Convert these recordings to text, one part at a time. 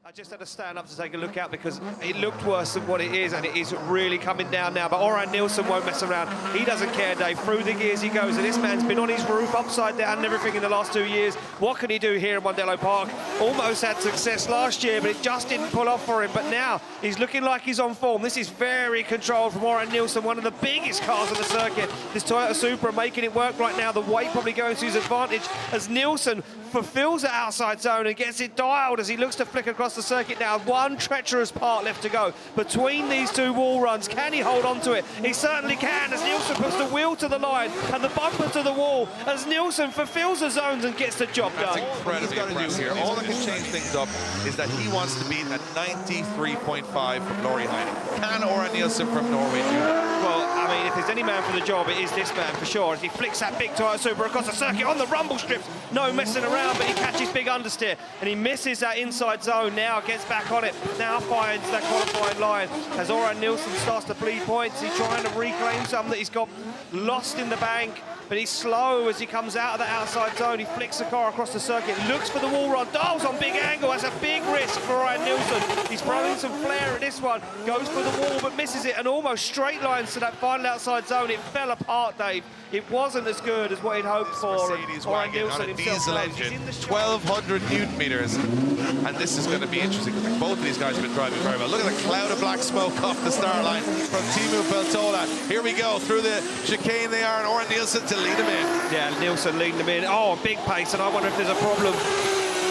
I just had to stand up to take a look out because it looked worse than what it is, and it is really coming down now. But Orjan Nilsen won't mess around. He doesn't care, Dave. Through the gears he goes, and this man's been on his roof, upside down and everything in the last 2 years. What can he do here in Mondello Park? Almost had success last year, but it just didn't pull off for him. But now he's looking like he's on form. This is very controlled from Orjan Nilsen, one of the biggest cars on the circuit. This Toyota Supra making it work right now. The weight probably going to his advantage as Nilsen fulfills the outside zone and gets it dialed as he looks to flick across the circuit now. One treacherous part left to go between these two wall runs. Can he hold on to it? He certainly can, as Nilsen puts the wheel to the line and the bumper to the wall, as Nilsen fulfills the zones and gets the job done. That's incredibly impressive here. All that can change things up is that he wants to beat a 93.5 from Laurie Heine. Can Orjan Nilsen from Norway do that? Well, I mean, if there's any man for the job, it is this man for sure. As he flicks that big Toyota Supra across the circuit on the rumble strips. No messing around, but he catches big understeer. And he misses that inside zone now, gets back on it. Now finds that qualifying line. As Orjan Nilsen starts to bleed points, he's trying to reclaim some that he's got lost in the bank. But he's slow as he comes out of the outside zone. He flicks the car across the circuit, looks for the wall run, dials on big angle. That's a big risk for Orjan Nilsen. He's throwing some flair at this one, goes for the wall but misses it, and almost straight lines to that final outside zone. It fell apart, Dave. It wasn't as good as what he'd hoped for. Mercedes wagon on a diesel engine, 1,200 Newton meters, and this is going to be interesting because both of these guys have been driving very well. Look at the cloud of black smoke off the start line from Teemu Peltola. Here we go through the chicane they are, and Orjan Nilsen to lead him in. Yeah, Nilsen leading them in. Oh, big pace, and I wonder if there's a problem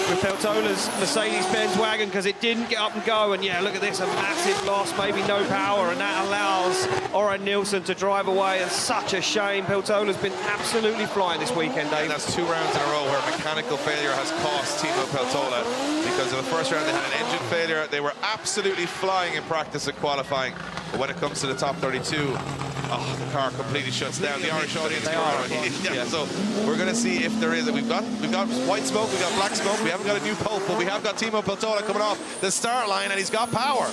with Peltola's Mercedes-Benz wagon because it didn't get up and go. And yeah, look at this, a massive loss, maybe no power, and that allows Orjan Nilsen to drive away. And such a shame. Peltola's been absolutely flying this weekend, Dave. And that's 2 rounds in a row where mechanical failure has cost Teemu Peltola, because in the first round they had an engine failure. They were absolutely flying in practice and qualifying, but when it comes to the top 32, the car completely shuts down. The Irish audience so we're going to see if there is. We've got white smoke, we've got black smoke. We haven't got a new Pope, but we have got Teemu Peltola coming off the start line, and he's got power.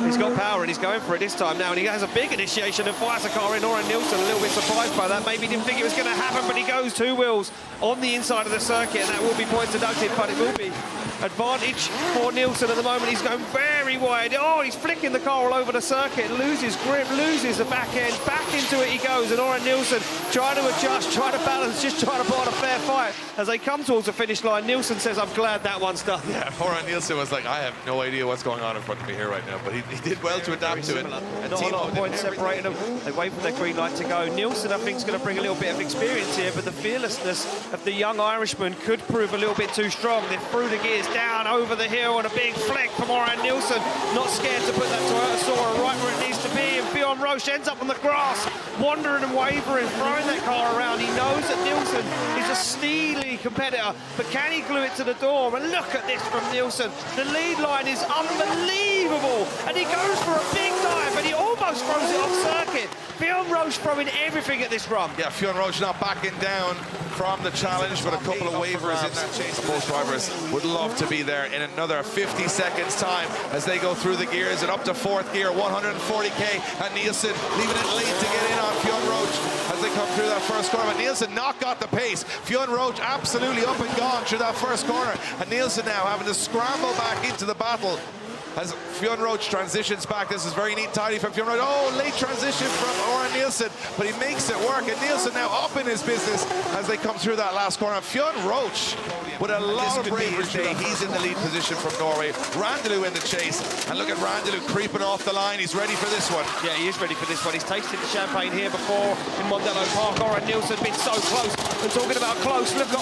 He's got power, and he's going for it this time now, and he has a big initiation and fires the car in. Orjan Nilsen a little bit surprised by that. Maybe didn't think it was going to happen, but he goes 2 wheels on the inside of the circuit, and that will be points deducted, but it will be advantage for Nilsen at the moment. He's going very wide. Oh, he's flicking the car all over the circuit, loses grip, loses the back end, back into it he goes, and Orjan Nilsen trying to adjust, trying to balance, just trying to put on a fair fight. As they come towards the finish line, Nilsen says, I'm glad that one's done. Yeah, Orjan Nilsen was like, I have no idea what's going on in front of me here right now, but he did well to adapt to it. And not a lot of points separating them. They wait for their green light to go. Nilsen, I think, is going to bring a little bit of experience here, but the fearlessness of the young Irishman could prove a little bit too strong. They're through the gears, down over the hill, and a big flick from Orjan Nilsen. Not scared to put that Toyota Supra right where it needs to be, and Fionn Roche ends up on the grass, wandering and wavering, throwing that car around. He knows that Nilsen is a steely competitor, but can he glue it to the door? And look at this from Nilsen. The lead line is unbelievable, and he goes for a big dive, and he almost throws it off circuit. Fionn Roche throwing everything at this run. Yeah, Fionn Roche not backing down from the challenge, but a couple of waivers in that chase. Both drivers would love to be there in another 50 seconds time as they go through the gears and up to 4th gear, 140k, and Nilsen leaving it late to get in on Fionn Roche as they come through that first corner. But Nilsen not got the pace. Fionn Roche absolutely up and gone through that first corner, and Nilsen now having to scramble back into the battle as Fionn Roche transitions back. This is very neat, tidy from Fionn Roche. Oh, late transition from Orjan Nilsen, but he makes it work, and Nilsen now up in his business as they come through that last corner. Fionn Roche with a lot of bravery today. He's in the lead position from Norway. Randalou in the chase, and look at Randalou creeping off the line. He's ready for this one. Yeah, he is ready for this one. He's tasted the champagne here before in Mondello Park. Orjan Nilsen been so close, and talking about close, look at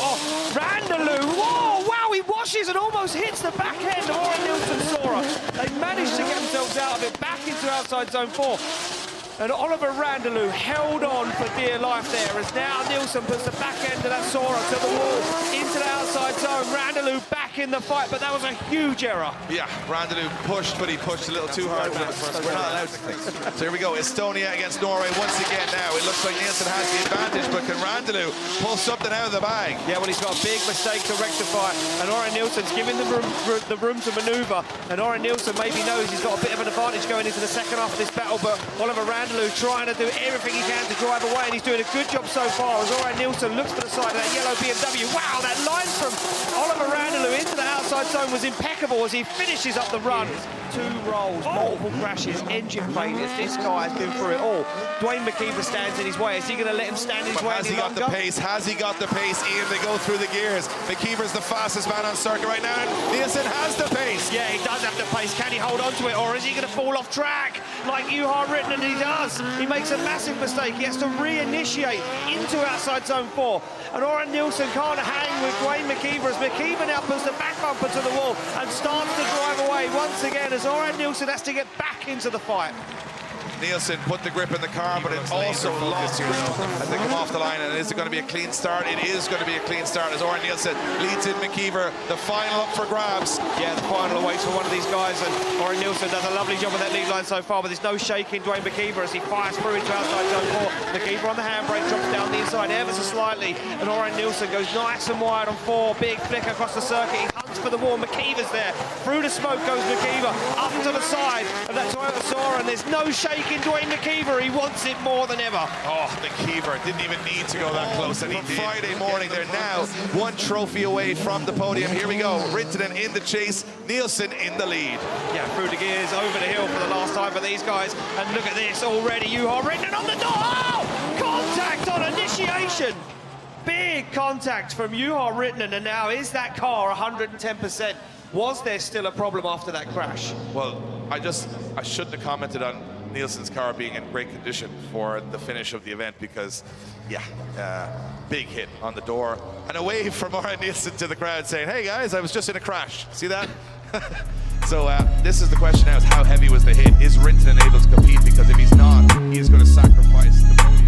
Randalou. Whoa, wow, he washes and almost hits the back end of Orjan Nilsen's Supra. They managed to get themselves out of it, back into outside zone 4. And Oliver Randalou held on for dear life there, as now Nilsen puts the back end of that Supra to the wall, into the outside zone. Randalou back in the fight, but that was a huge error. Yeah, Randalou pushed, but he pushed a little too hard for the first. We're not allowed to think. So here we go, Estonia against Norway once again now. It looks like Nilsen has the advantage, but can Randalou pull something out of the bag? Yeah, well, he's got a big mistake to rectify, and Orjan Nilsen's giving the room to manoeuvre, and Orjan Nilsen maybe knows he's got a bit of an advantage going into the second half of this battle, but Oliver Randalou trying to do everything he can to drive away, and he's doing a good job so far as Orjan Nilsen looks for the side of that yellow BMW. Wow, that line from Oliver Randalou into the outside zone was impeccable as he finishes up the run. 2 rolls, multiple crashes, engine failures. This guy has been through it all. Dwayne McKeever stands in his way. Is he going to let him stand in his way? Has he got the pace? Has he got the pace? Ian, they go through the gears. McKeever's the fastest man on circuit right now, and Nilsen has the pace. Yeah, he does have the pace. Can he hold on to it, or is he going to fall off track like Juha Ritten? And he does. He makes a massive mistake. He has to reinitiate into outside zone 4. And Orjan Nilsen can't hang with Dwayne McKeever as McKeever now puts the back bumper to the wall and starts to drive away once again as Orjan Nilsen has to get back into the fight. Nilsen put the grip in the car, but it also lost grip as they come off the line. And is it going to be a clean start? It is going to be a clean start as Orjan Nilsen leads in McKeever. The final up for grabs. Yeah, the final awaits for one of these guys, and Orjan Nilsen does a lovely job of that lead line so far, but there's no shaking Dwayne McKeever as he fires through into outside zone 4. McKeever on the handbrake, drops down the inside ever so slightly, and Orjan Nilsen goes nice and wide on 4. Big flick across the circuit. He hunts for the wall. McKeever's there. Through the smoke goes McKeever, up to the side of that Toyota Sora, and there's no shaking Dwayne McKeever. He wants it more than ever. Oh, McKeever didn't even need to go that close. And Friday morning, they're now 1 trophy away from the podium. Here we go. Rintanen in the chase, Nilsen in the lead. Yeah, through the gears, over the hill for the last time for these guys. And look at this already. Juha Ritten on the door. Oh! Contact on initiation. Big contact from Juha Ritten. And now is that car 110%? Was there still a problem after that crash? Well, I shouldn't have commented on Nielsen's car being in great condition for the finish of the event because, yeah, big hit on the door. And a wave from Orjan Nilsen to the crowd saying, hey guys, I was just in a crash. See that? So this is the question now, is how heavy was the hit? Is Rintanen able to compete? Because if he's not, he is going to sacrifice the podium.